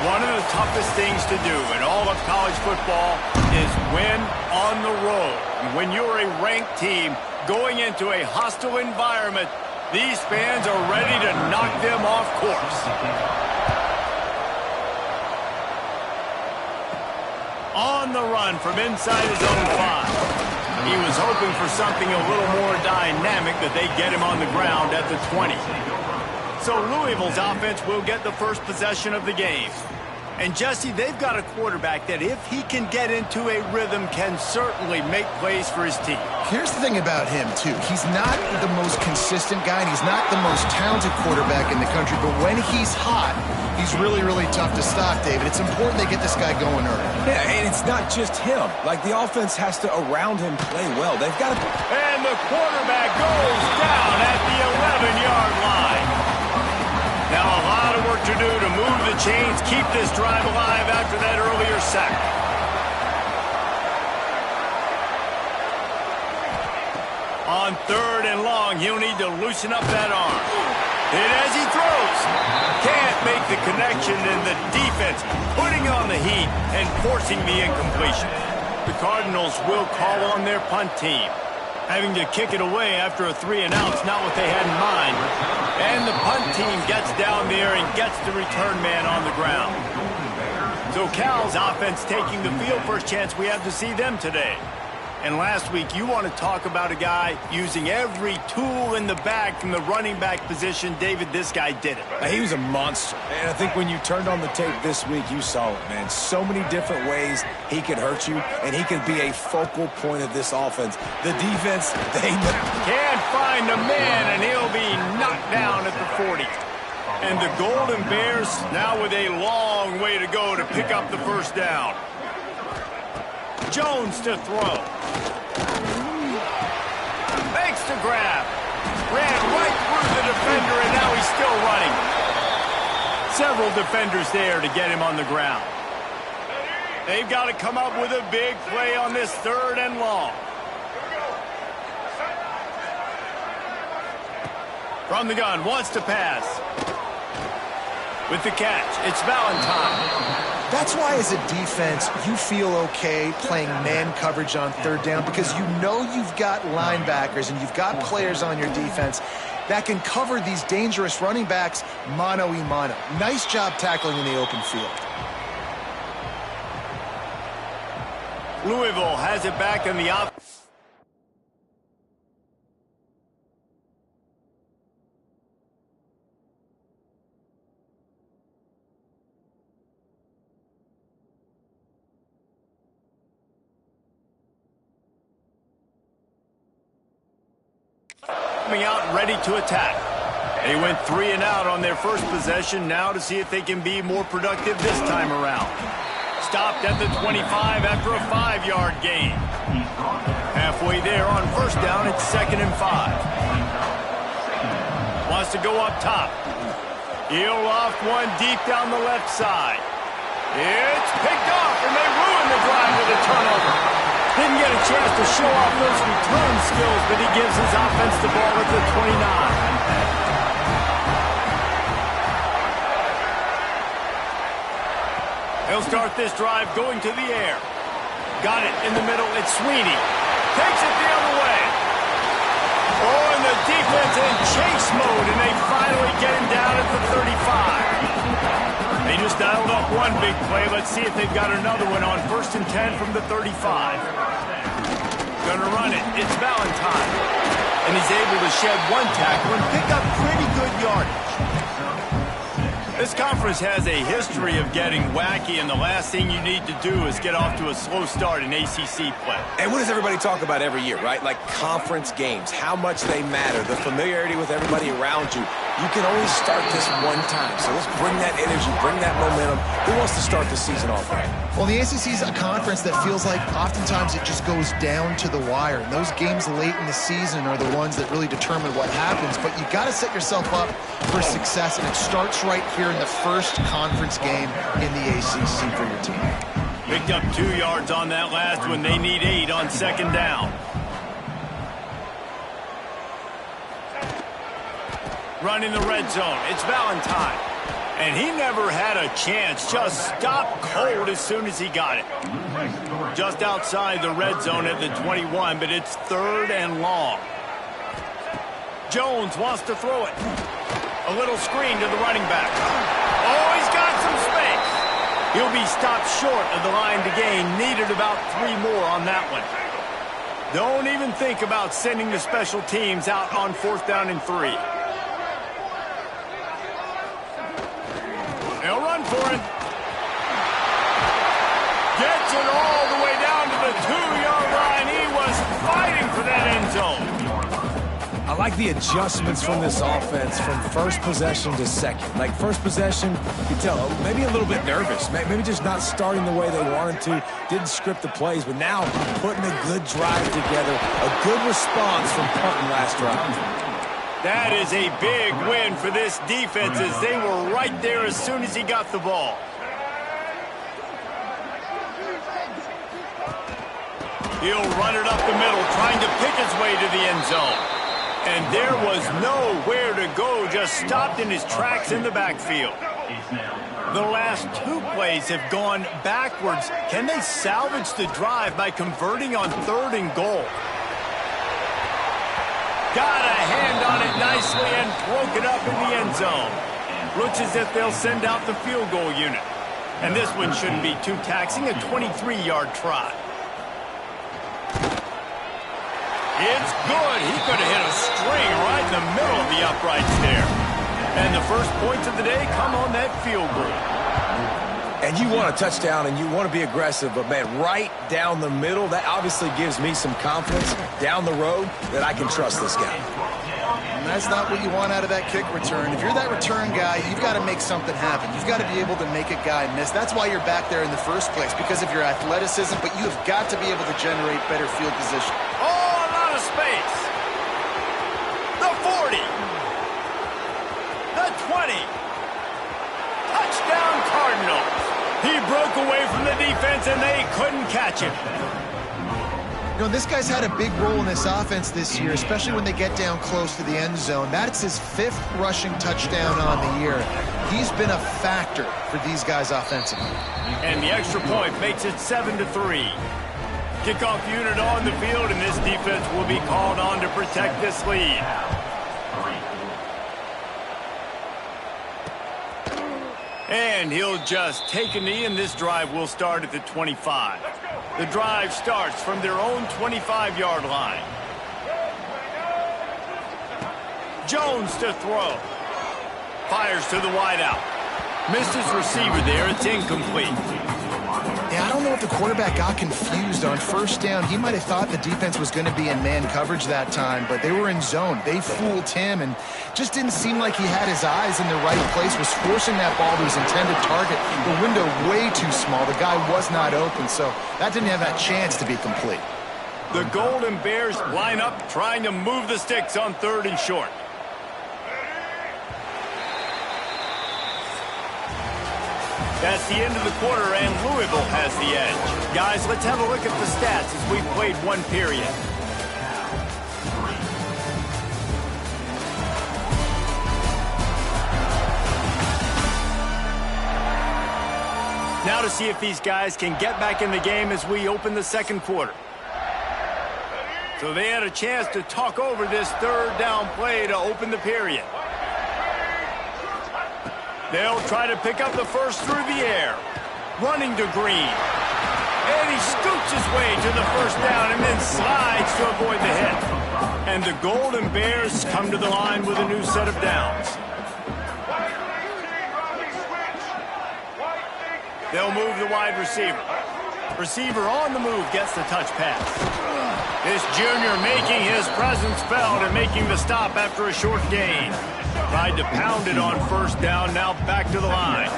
One of the toughest things to do in all of college football is win on the road. And when you're a ranked team going into a hostile environment, these fans are ready to knock them off course. On the run from inside his own 5. He was hoping for something a little more dynamic, that they get him on the ground at the 20. So Louisville's offense will get the first possession of the game. And Jesse, they've got a quarterback that if he can get into a rhythm can certainly make plays for his team. Here's the thing about him, too. He's not the most consistent guy, and he's not the most talented quarterback in the country. But when he's hot, he's really, really tough to stop, David. It's important they get this guy going early. Yeah, and it's not just him. Like, the offense has to, around him, play well. They've got to... And the quarterback goes down at the 11-yard line. Now a lot of work to do to move the chains, keep this drive alive after that earlier sack. On 3rd and long, he'll need to loosen up that arm. And as he throws, can't make the connection, and the defense putting on the heat and forcing the incompletion. The Cardinals will call on their punt team. Having to kick it away after a 3-and-out's not what they had in mind. And the punt team gets down there and gets the return man on the ground. So Cal's offense taking the field. First chance we have to see them today. And last week, you want to talk about a guy using every tool in the bag from the running back position. David, this guy did it. He was a monster. And I think when you turned on the tape this week, you saw it, man. So many different ways he could hurt you, and he could be a focal point of this offense. The defense, they can't find a man, and he'll be knocked down at the 40. And the Golden Bears now with a long way to go to pick up the first down. Jones to throw. Makes the grab. Ran right through the defender, and now he's still running. Several defenders there to get him on the ground. They've got to come up with a big play on this 3rd and long. From the gun, wants to pass. With the catch, it's Valentine. That's why, as a defense, you feel okay playing man coverage on 3rd down, because you know you've got linebackers and you've got players on your defense that can cover these dangerous running backs mano-a-mano. Nice job tackling in the open field. Louisville has it back in the offense. Coming out ready to attack. They went 3 and out on their first possession, now to see if they can be more productive this time around. Stopped at the 25 after a 5-yard gain. Halfway there on first down, it's 2nd and 5. Wants to go up top. He'll loft one deep down the left side. It's picked off, and they ruin the drive with a turnover. Didn't get a chance to show off those return skills, but he gives his offense the ball at the 29. He'll start this drive going to the air. Got it in the middle. It's Sweeney. Takes it the other way. Oh, and the defense in chase mode, and they finally get him down at the 35. They just dialed up one big play. Let's see if they've got another one on 1st and 10 from the 35. Gonna run it. It's Valentine. And he's able to shed one tackle and pick up pretty good yardage. This conference has a history of getting wacky, and the last thing you need to do is get off to a slow start in ACC play. And what does everybody talk about every year, right? Like conference games, how much they matter, the familiarity with everybody around you. You can only start this one time, so let's bring that energy, bring that momentum. Who wants to start the season off right? Well, the ACC is a conference that feels like oftentimes it just goes down to the wire. And those games late in the season are the ones that really determine what happens. But you got to set yourself up for success, and it starts right here in the first conference game in the ACC for your team. Picked up 2 yards on that last one. They need 8 on 2nd down. Running the red zone. It's Valentine. And he never had a chance. Just stopped cold as soon as he got it. Just outside the red zone at the 21, but it's 3rd and long. Jones wants to throw it. A little screen to the running back. Oh, he's got some space. He'll be stopped short of the line to gain. Needed about 3 more on that one. Don't even think about sending the special teams out on 4th down and 3. They'll run for it. Gets it all the way down to the 2-yard line. He was fighting for that end zone. I like the adjustments from this offense from first possession to second. Like first possession, you can tell maybe a little bit nervous. Maybe just not starting the way they wanted to. Didn't script the plays, but now putting a good drive together. A good response from punting last drive. That is a big win for this defense as they were right there as soon as he got the ball. He'll run it up the middle, trying to pick his way to the end zone. And there was nowhere to go, just stopped in his tracks in the backfield. The last 2 plays have gone backwards. Can they salvage the drive by converting on 3rd and goal? Got a hand on it nicely and broke it up in the end zone. Looks as if they'll send out the field goal unit. And this one shouldn't be too taxing, a 23-yard try. It's good. He could have hit a string right in the middle of the uprights there. And the first points of the day come on that field goal. And you want a touchdown and you want to be aggressive, but man, right down the middle, that obviously gives me some confidence down the road that I can trust this guy. And that's not what you want out of that kick return. If you're that return guy, you've got to make something happen. You've got to be able to make a guy miss. That's why you're back there in the first place, because of your athleticism, but you have got to be able to generate better field position. Oh, a lot of space. The 40. The 20. Touchdown Cardinals. He broke away from the defense, and they couldn't catch him. You know, this guy's had a big role in this offense this year, especially when they get down close to the end zone. That's his 5th rushing touchdown on the year. He's been a factor for these guys offensively. And the extra point makes it 7-3. Kickoff unit on the field, and this defense will be called on to protect this lead. And he'll just take a knee, and this drive will start at the 25. The drive starts from their own 25-yard line. Jones to throw. Fires to the wideout. Missed his receiver there. It's incomplete. Yeah, I don't know if the quarterback got confused on first down. He might have thought the defense was going to be in man coverage that time, but they were in zone. They fooled him and just didn't seem like he had his eyes in the right place, was forcing that ball to his intended target. The window way too small. The guy was not open, so that didn't have that chance to be complete. The Golden Bears line up, trying to move the sticks on 3rd and short. That's the end of the quarter, and Louisville has the edge. Guys, let's have a look at the stats as we've played 1 period. Now to see if these guys can get back in the game as we open the 2nd quarter. So they had a chance to talk over this 3rd down play to open the period. They'll try to pick up the first through the air. Running to Green. And he scoots his way to the first down and then slides to avoid the hit. And the Golden Bears come to the line with a new set of downs. They'll move the wide receiver. Receiver on the move gets the touch pass. This junior making his presence felt and making the stop after a short gain. Tried to pound it on first down, now back to the line.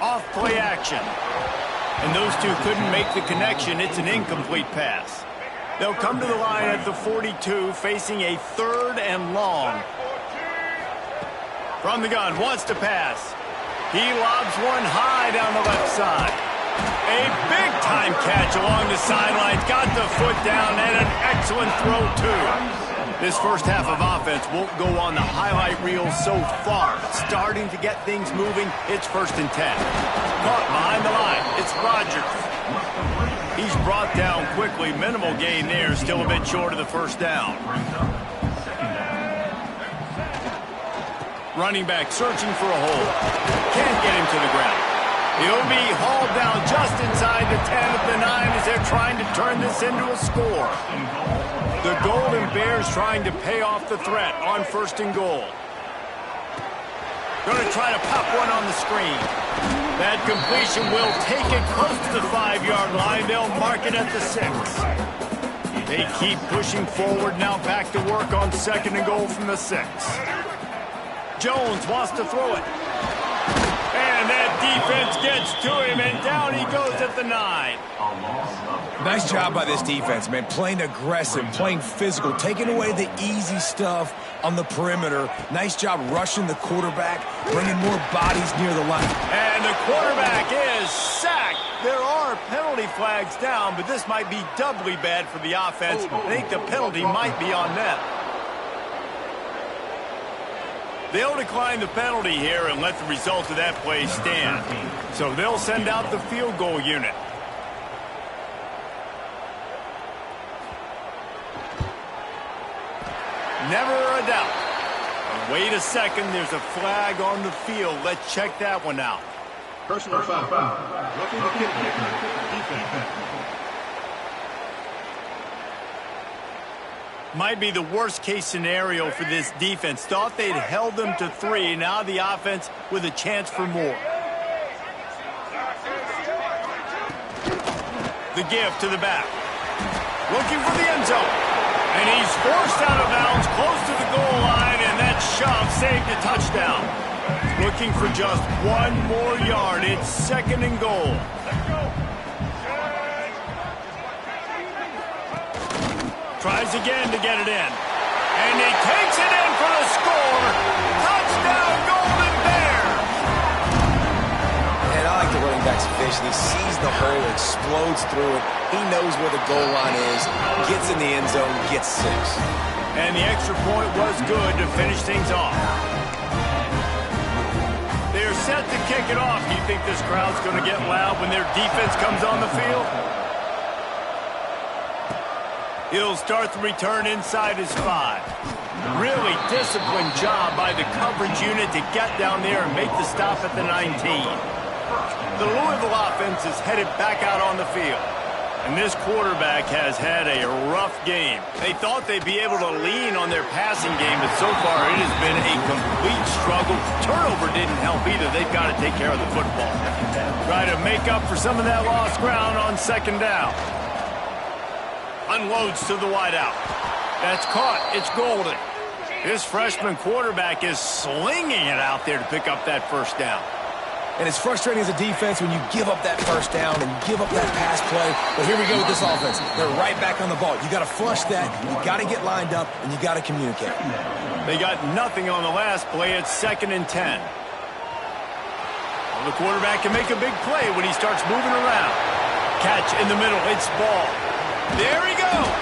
Off play action. And those two couldn't make the connection. It's an incomplete pass. They'll come to the line at the 42, facing a 3rd and long. From the gun, wants to pass. He lobs one high down the left side. A big-time catch along the sidelines. Got the foot down and an excellent throw, too. This first half of offense won't go on the highlight reel so far. Starting to get things moving. It's 1st and 10. Caught behind the line. It's Rodgers. He's brought down quickly. Minimal gain there. Still a bit short of the first down. Running back searching for a hole. Can't get him to the ground. He'll be hauled down just inside the 10 at the 9 as they're trying to turn this into a score. The Golden Bears trying to pay off the threat on 1st and goal. Going to try to pop one on the screen. That completion will take it close to the 5-yard line. They'll mark it at the 6. They keep pushing forward now, back to work on 2nd and goal from the 6. Jones wants to throw it. And that defense gets to him, and down he goes at the 9. Nice job by this defense, man. Playing aggressive, playing physical, taking away the easy stuff on the perimeter. Nice job rushing the quarterback, bringing more bodies near the line. And the quarterback is sacked. There are penalty flags down, but this might be doubly bad for the offense. I think the penalty might be on them. They'll decline the penalty here and let the result of that play stand. So they'll send out the field goal unit. Never a doubt. Wait a second, there's a flag on the field. Let's check that one out. Personal foul. Roughing the kick. Defense. Might be the worst-case scenario for this defense. Thought they'd held them to 3. Now the offense with a chance for more. The give to the back. Looking for the end zone. And he's forced out of bounds close to the goal line, and that shove saved a touchdown. Looking for just 1 more yard. It's 2nd and goal. Tries again to get it in. And he takes it in for the score. Touchdown, Golden Bears! And I like the running back's vision. He sees the hole, explodes through it. He knows where the goal line is, gets in the end zone, gets 6. And the extra point was good to finish things off. They're set to kick it off. Do you think this crowd's going to get loud when their defense comes on the field? He'll start the return inside his 5. Really disciplined job by the coverage unit to get down there and make the stop at the 19. The Louisville offense is headed back out on the field. And this quarterback has had a rough game. They thought they'd be able to lean on their passing game, but so far it has been a complete struggle. Turnover didn't help either. They've got to take care of the football. Try to make up for some of that lost ground on 2nd down. Unloads to the wideout. That's caught. It's Golden. This freshman quarterback is slinging it out there to pick up that first down. And it's frustrating as a defense when you give up that first down and give up that pass play. But here we go with this offense. They're right back on the ball. You got to flush that. You got to get lined up, and you got to communicate. They got nothing on the last play. It's 2nd and 10. Well, the quarterback can make a big play when he starts moving around. Catch in the middle. It's ball. There he goes.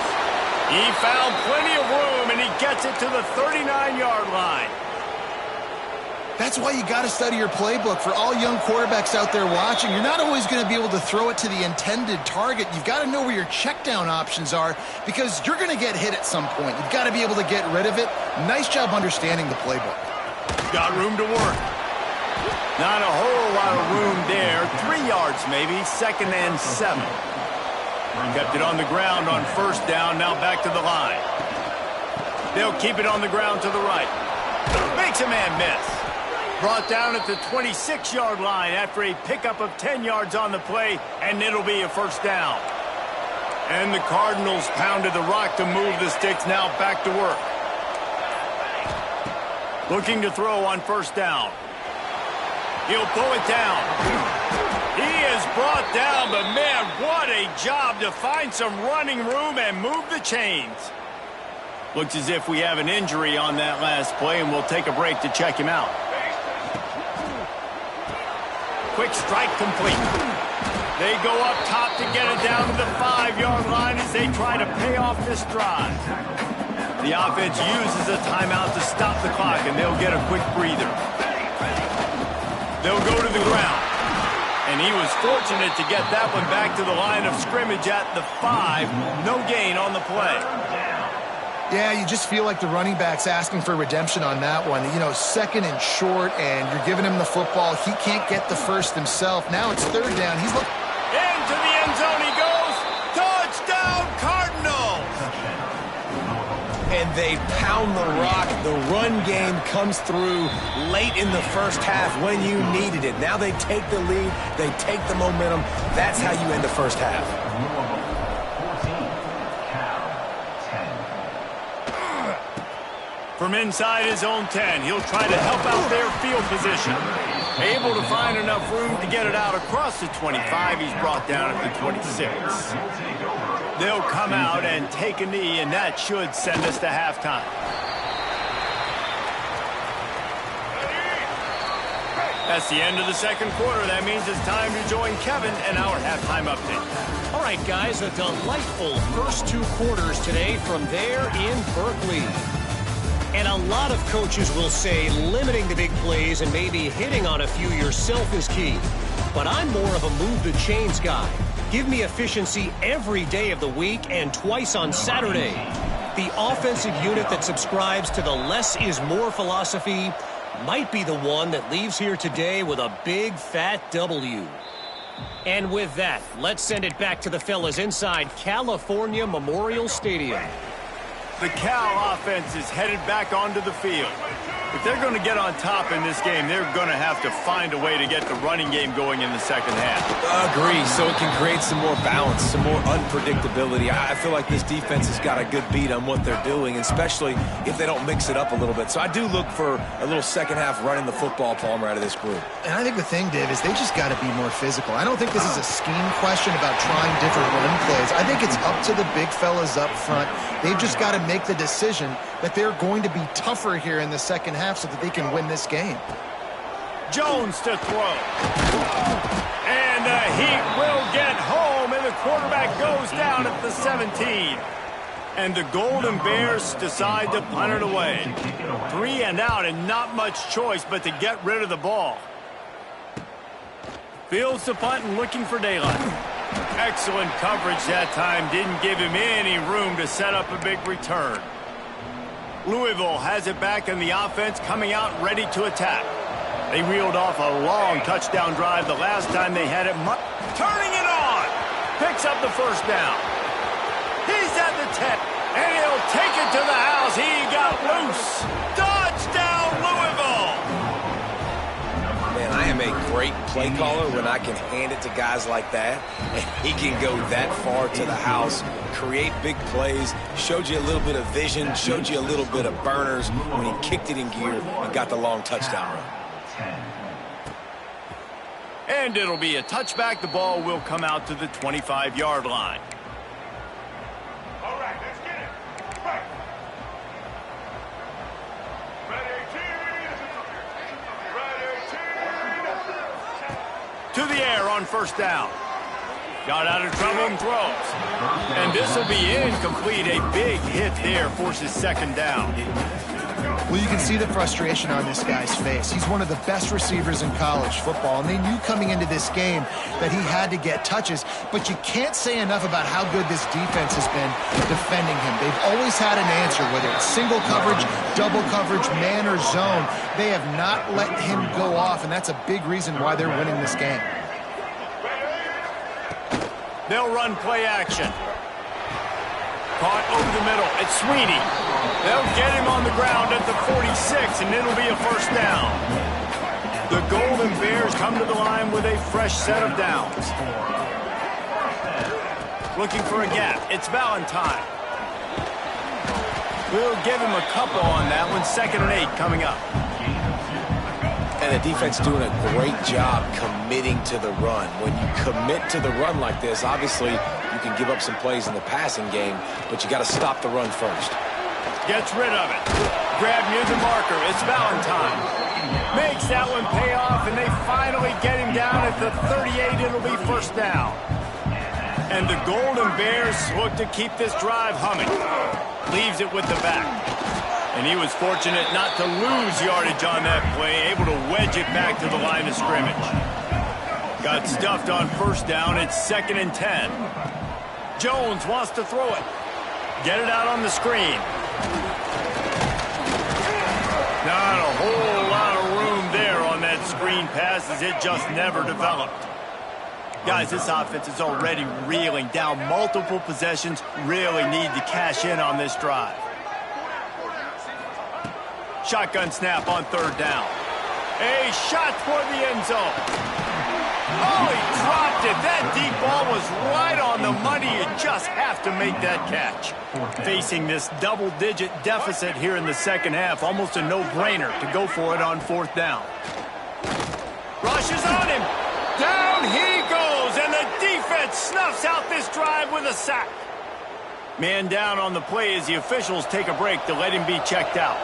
He found plenty of room, and he gets it to the 39-yard line. That's why you got to study your playbook. For all young quarterbacks out there watching, you're not always going to be able to throw it to the intended target. You've got to know where your check down options are because you're going to get hit at some point. You've got to be able to get rid of it. Nice job understanding the playbook. Got room to work. Not a whole lot of room there. 3 yards maybe. 2nd and 7. Kept it on the ground on 1st down. Now back to the line. They'll keep it on the ground to the right. Makes a man miss. Brought down at the 26-yard line after a pickup of 10 yards on the play, and it'll be a first down. And the Cardinals pounded the rock to move the sticks. Now back to work. Looking to throw on 1st down. He'll pull it down. He is brought down, but man, what a job to find some running room and move the chains. Looks as if we have an injury on that last play, and we'll take a break to check him out. Quick strike complete. They go up top to get it down to the 5-yard line as they try to pay off this drive. The offense uses a timeout to stop the clock, and they'll get a quick breather. They'll go to the ground. And he was fortunate to get that one back to the line of scrimmage at the 5. No gain on the play. Yeah, you just feel like the running back's asking for redemption on that one. You know, second and short, and you're giving him the football. He can't get the first himself. Now it's third down. He's looking into the end zone he goes. Touchdown, Cardinals! And they pound the rock. The run game comes through late in the first half when you needed it. Now they take the lead. They take the momentum. That's how you end the first half. From inside his own 10, he'll try to help out their field position. Able to find enough room to get it out across the 25. He's brought down at the 26. They'll come out and take a knee, and that should send us to halftime. That's the end of the second quarter. That means it's time to join Kevin and our halftime update. All right, guys, a delightful first 2 quarters today from there in Berkeley. And a lot of coaches will say limiting the big plays and maybe hitting on a few yourself is key. But I'm more of a move the chains guy. Give me efficiency every day of the week and twice on Saturday. The offensive unit that subscribes to the less is more philosophy might be the one that leaves here today with a big fat W. And with that, let's send it back to the fellas inside California Memorial Stadium. The Cal offense is headed back onto the field. If they're going to get on top in this game, they're going to have to find a way to get the running game going in the second half. Agree, so it can create some more balance, some more unpredictability. I feel like this defense has got a good beat on what they're doing, especially if they don't mix it up a little bit. So I do look for a little second half running the football, Palmer, out of this group. And I think the thing, Dave, is they just got to be more physical. I don't think this is a scheme question about trying different run plays. I think it's up to the big fellas up front. They've just got to make the decision that they're going to be tougher here in the second half so that they can win this game. Jones to throw. And the Heat will get home, and the quarterback goes down at the 17. And the Golden Bears decide to punt it away. 3 and out, and not much choice but to get rid of the ball. Fields to punt and looking for daylight. Excellent coverage that time. Didn't give him any room to set up a big return. Louisville has it back in the offense, coming out ready to attack. They reeled off a long touchdown drive the last time they had it. Turning it on. Picks up the first down. He's at the 10, and he'll take it to the house. He got loose. Touchdown, Louisville. Man, I am a great play caller when I can hand it to guys like that, and he can go that far to the house, create big plays, showed you a little bit of vision, showed you a little bit of burners when he kicked it in gear and got the long touchdown run. And it'll be a touchback. The ball will come out to the 25-yard line. All right, let's get it. Right. Ready, To the air on first down. Got out of trouble and throws. And this will be incomplete. A big hit there forces second down. Well, you can see the frustration on this guy's face. He's one of the best receivers in college football, and they knew coming into this game that he had to get touches, but you can't say enough about how good this defense has been defending him. They've always had an answer, whether it's single coverage, double coverage, man or zone. They have not let him go off, and that's a big reason why they're winning this game. They'll run play action. Caught over the middle. It's Sweeney. They'll get him on the ground at the 46, and it'll be a first down. The Golden Bears come to the line with a fresh set of downs. Looking for a gap. It's Valentine. We'll give him a couple on that one. 2nd and 8 coming up. And the defense doing a great job committing to the run. When you commit to the run like this, obviously you can give up some plays in the passing game, but you got to stop the run first. Gets rid of it. Grab near the marker. It's Valentine. Makes that one pay off, and they finally get him down at the 38. It'll be first down. And the Golden Bears look to keep this drive humming. Leaves it with the back. And he was fortunate not to lose yardage on that play, able to wedge it back to the line of scrimmage. Got stuffed on first down. It's 2nd and 10. Jones wants to throw it. Get it out on the screen. Not a whole lot of room there on that screen pass as it just never developed. Guys, this offense is already reeling down multiple possessions. Really need to cash in on this drive. Shotgun snap on 3rd down. A shot toward the end zone. Oh, he dropped it. That deep ball was right on the money. You just have to make that catch. Facing this double-digit deficit here in the second half, almost a no-brainer to go for it on 4th down. Rushes on him. Down he goes, and the defense snuffs out this drive with a sack. Man down on the play as the officials take a break to let him be checked out.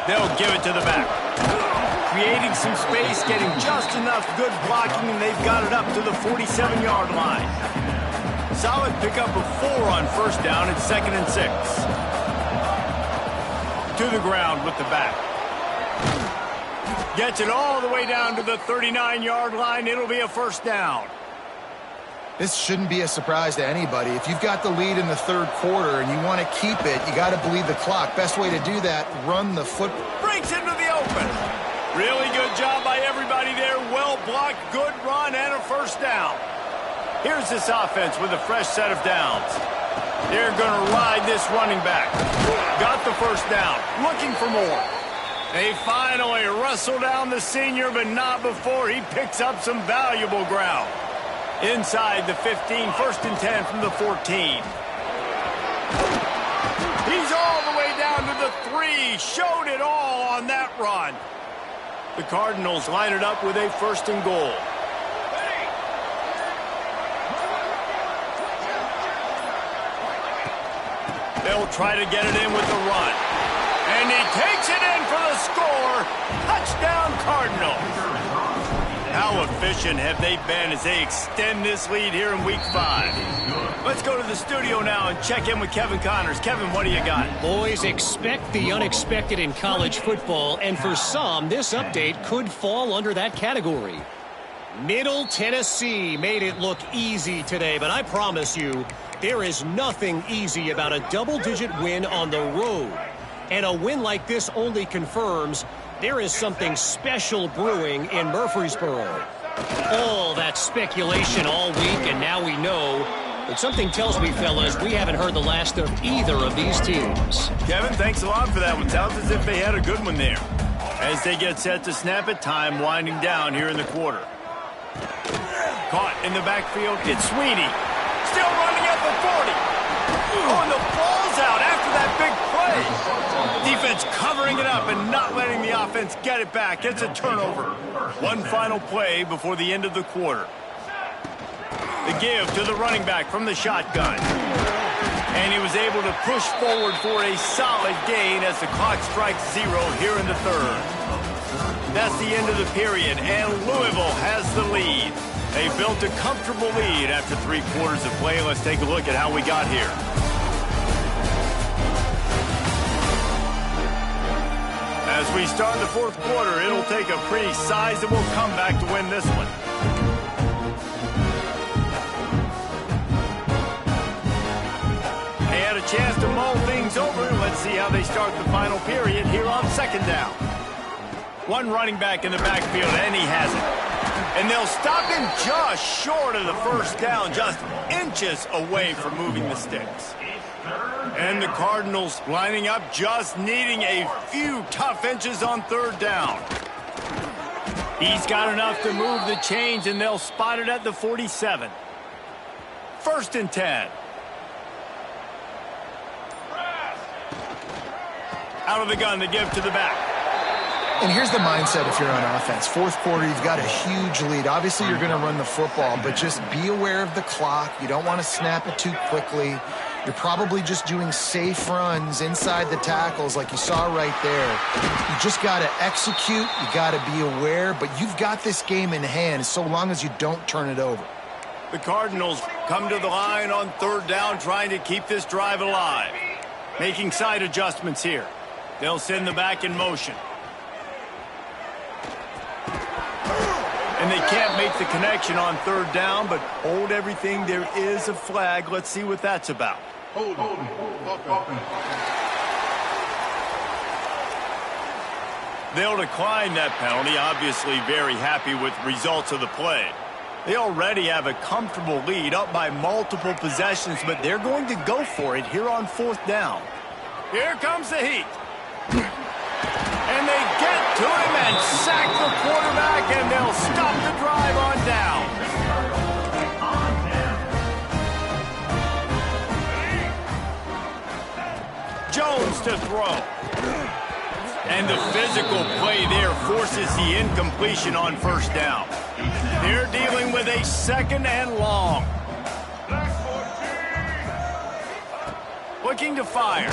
They'll give it to the back. Creating some space, getting just enough good blocking, and they've got it up to the 47-yard line. Solid pickup of 4 on 1st down. It's 2nd and 6. To the ground with the back. Gets it all the way down to the 39-yard line. It'll be a 1st down. This shouldn't be a surprise to anybody. If you've got the lead in the 3rd quarter and you want to keep it, you got to bleed the clock. Best way to do that, run the football. Breaks into the open. Really good job by everybody there. Well blocked, good run, and a 1st down. Here's this offense with a fresh set of downs. They're going to ride this running back. Got the 1st down. Looking for more. They finally wrestle down the senior, but not before he picks up some valuable ground. Inside the 15, 1st and 10 from the 14. He's all the way down to the 3. Showed it all on that run. The Cardinals line it up with a 1st and goal. They'll try to get it in with the run. And he takes it in for the score. Touchdown, Cardinals. How efficient have they been as they extend this lead here in Week 5? Let's go to the studio now and check in with Kevin Connors. Kevin, what do you got? Boys, expect the unexpected in college football, and for some, this update could fall under that category. Middle Tennessee made it look easy today, but I promise you, there is nothing easy about a double-digit win on the road. And a win like this only confirms there is something special brewing in Murfreesboro. All that speculation all week, and now we know. But something tells me, fellas, we haven't heard the last of either of these teams. Kevin, thanks a lot for that one. Sounds as if they had a good one there. As they get set to snap it, time winding down here in the quarter. Caught in the backfield, it's Sweeney. Still running at the 40. Oh, and the ball's out after that big play. Defense covering it up and not letting the offense get it back. It's a turnover. One final play before the end of the quarter. The give to the running back from the shotgun. And he was able to push forward for a solid gain as the clock strikes 0 here in the 3rd. That's the end of the period, and Louisville has the lead. They built a comfortable lead after 3 quarters of play. Let's take a look at how we got here. As we start the 4th quarter, it'll take a pretty sizable comeback to win this one. They had a chance to mull things over. Let's see how they start the final period here on 2nd down. One running back in the backfield, and he has it. And they'll stop him just short of the 1st down, just inches away from moving the sticks. And the Cardinals lining up, just needing a few tough inches on 3rd down. He's got enough to move the chains, and they'll spot it at the 47. 1st and 10. Out of the gun, the give to the back. And here's the mindset if you're on offense. 4th quarter, you've got a huge lead. Obviously, you're going to run the football, but just be aware of the clock. You don't want to snap it too quickly. You're probably just doing safe runs inside the tackles like you saw right there. You just got to execute. You got to be aware, but you've got this game in hand so long as you don't turn it over. The Cardinals come to the line on third down, trying to keep this drive alive. Making side adjustments here. They'll send the back in motion. And they can't make the connection on third down, but hold everything. There is a flag. Let's see what that's about. Hold. They'll decline that penalty, obviously very happy with the results of the play. They already have a comfortable lead, up by multiple possessions, but they're going to go for it here on fourth down. Here comes the heat. And they get to him and sack the quarterback, and they'll stop the drive on down. Jones to throw. And the physical play there forces the incompletion on first down. They're dealing with a second and long. Looking to fire.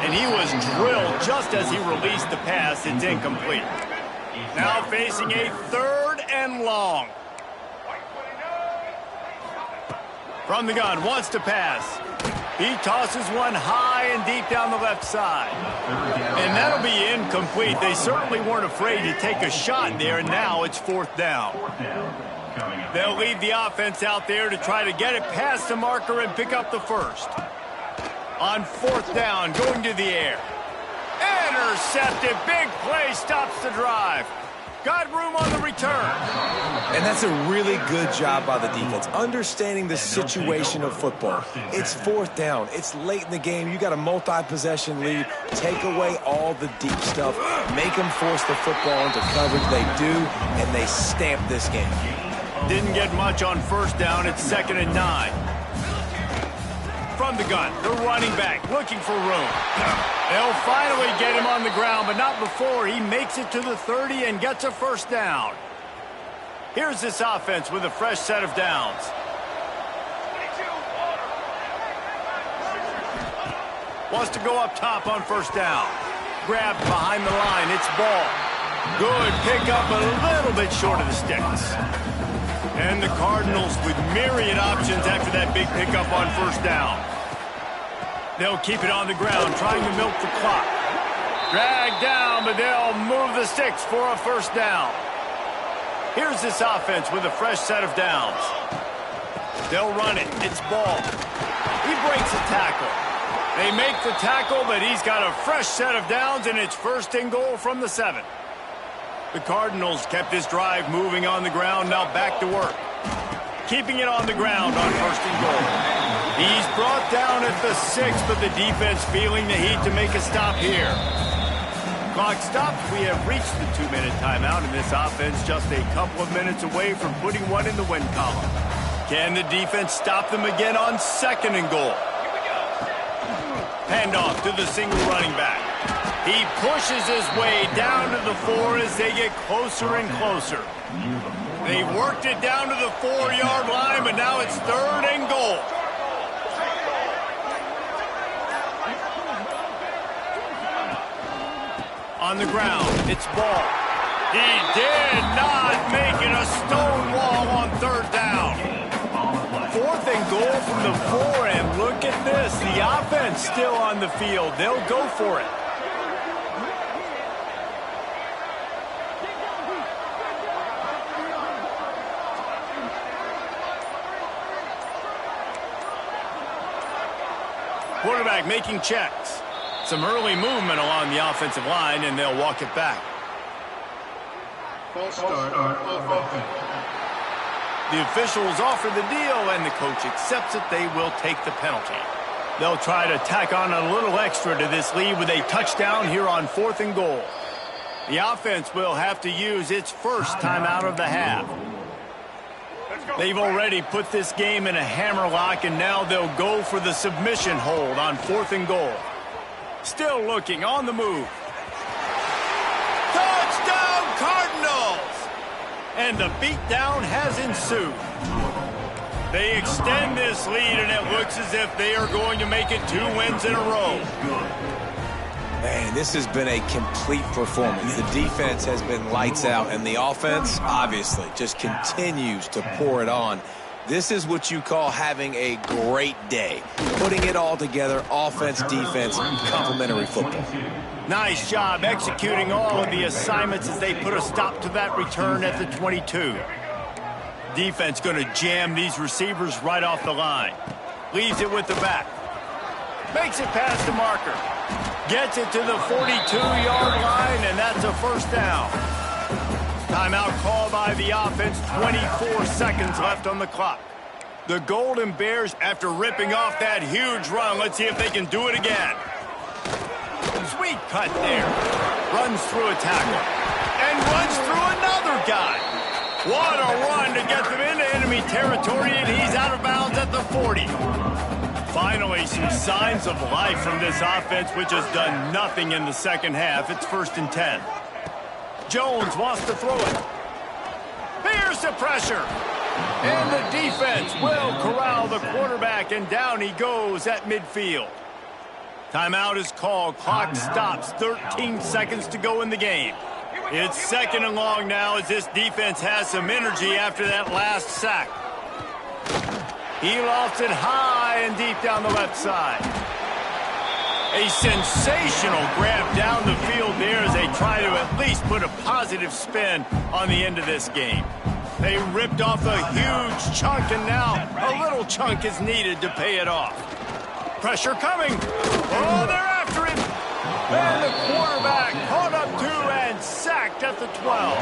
And he was drilled just as he released the pass. It's incomplete. Now facing a third and long. From the gun, wants to pass. He tosses one high and deep down the left side. And that'll be incomplete. They certainly weren't afraid to take a shot there, and now it's fourth down. They'll leave the offense out there to try to get it past the marker and pick up the first. On fourth down, going to the air. Intercepted. Big play stops the drive. Got room on the return. And that's a really good job by the defense, understanding the situation of football. It's fourth down. It's late in the game. You got a multi-possession lead. Take away all the deep stuff. Make them force the football into coverage. They do, and they stamp this game. Didn't get much on first down. It's 2nd and 9. From the gun, the running back looking for room. They'll finally get him on the ground, but not before he makes it to the 30 and gets a first down. Here's this offense with a fresh set of downs. Wants to go up top on first down. Grabbed behind the line. It's ball. Good pickup, a little bit short of the sticks. And the Cardinals with myriad options after that big pickup on first down. They'll keep it on the ground, trying to milk the clock. Dragged down, but they'll move the sticks for a first down. Here's this offense with a fresh set of downs. They'll run it. It's ball. He breaks a tackle. They make the tackle, but he's got a fresh set of downs, and it's 1st and goal from the 7. The Cardinals kept this drive moving on the ground, now back to work. Keeping it on the ground on 1st and goal. He's brought down at the 6, but the defense feeling the heat to make a stop here. Clock stops. We have reached the 2-minute timeout, and this offense just a couple of minutes away from putting one in the win column. Can the defense stop them again on 2nd and goal? Handoff to the single running back. He pushes his way down to the 4 as they get closer and closer. They worked it down to the 4-yard line, but now it's 3rd and goal. On the ground, it's ball. He did not make it a stone wall on 3rd down. 4th and goal from the 4, and look at this. The offense still on the field. They'll go for it. Quarterback making checks. Some early movement along the offensive line, and they'll walk it back. False start on offense. The officials offer the deal, and the coach accepts it. They will take the penalty. They'll try to tack on a little extra to this lead with a touchdown here on 4th and goal. The offense will have to use its first timeout of the half. They've already put this game in a hammerlock, and now they'll go for the submission hold on 4th and goal. Still looking on the move. Touchdown, Cardinals! And the beatdown has ensued. They extend this lead, and it looks as if they are going to make it 2 wins in a row. Man, this has been a complete performance. The defense has been lights out, and the offense, obviously, just continues to pour it on. This is what you call having a great day. Putting it all together, offense, defense, complementary football. Nice job executing all of the assignments as they put a stop to that return at the 22. Defense going to jam these receivers right off the line. Leaves it with the back. Makes it past the marker. Gets it to the 42-yard line, and that's a first down. Timeout called by the offense. 24 seconds left on the clock. The Golden Bears, after ripping off that huge run, let's see if they can do it again. Sweet cut there. Runs through a tackle. And runs through another guy. What a run to get them into enemy territory, and he's out of bounds at the 40. Finally, some signs of life from this offense, which has done nothing in the second half. It's 1st and 10. Jones wants to throw it. Here's the pressure. And the defense will corral the quarterback, and down he goes at midfield. Timeout is called. Clock stops. 13 seconds to go in the game. It's 2nd and long now as this defense has some energy after that last sack. He lofts it high and deep down the left side. A sensational grab down the field there as they try to at least put a positive spin on the end of this game. They ripped off a huge chunk, and now a little chunk is needed to pay it off. Pressure coming. Oh, they're after him. And the quarterback caught up to and sacked at the 12.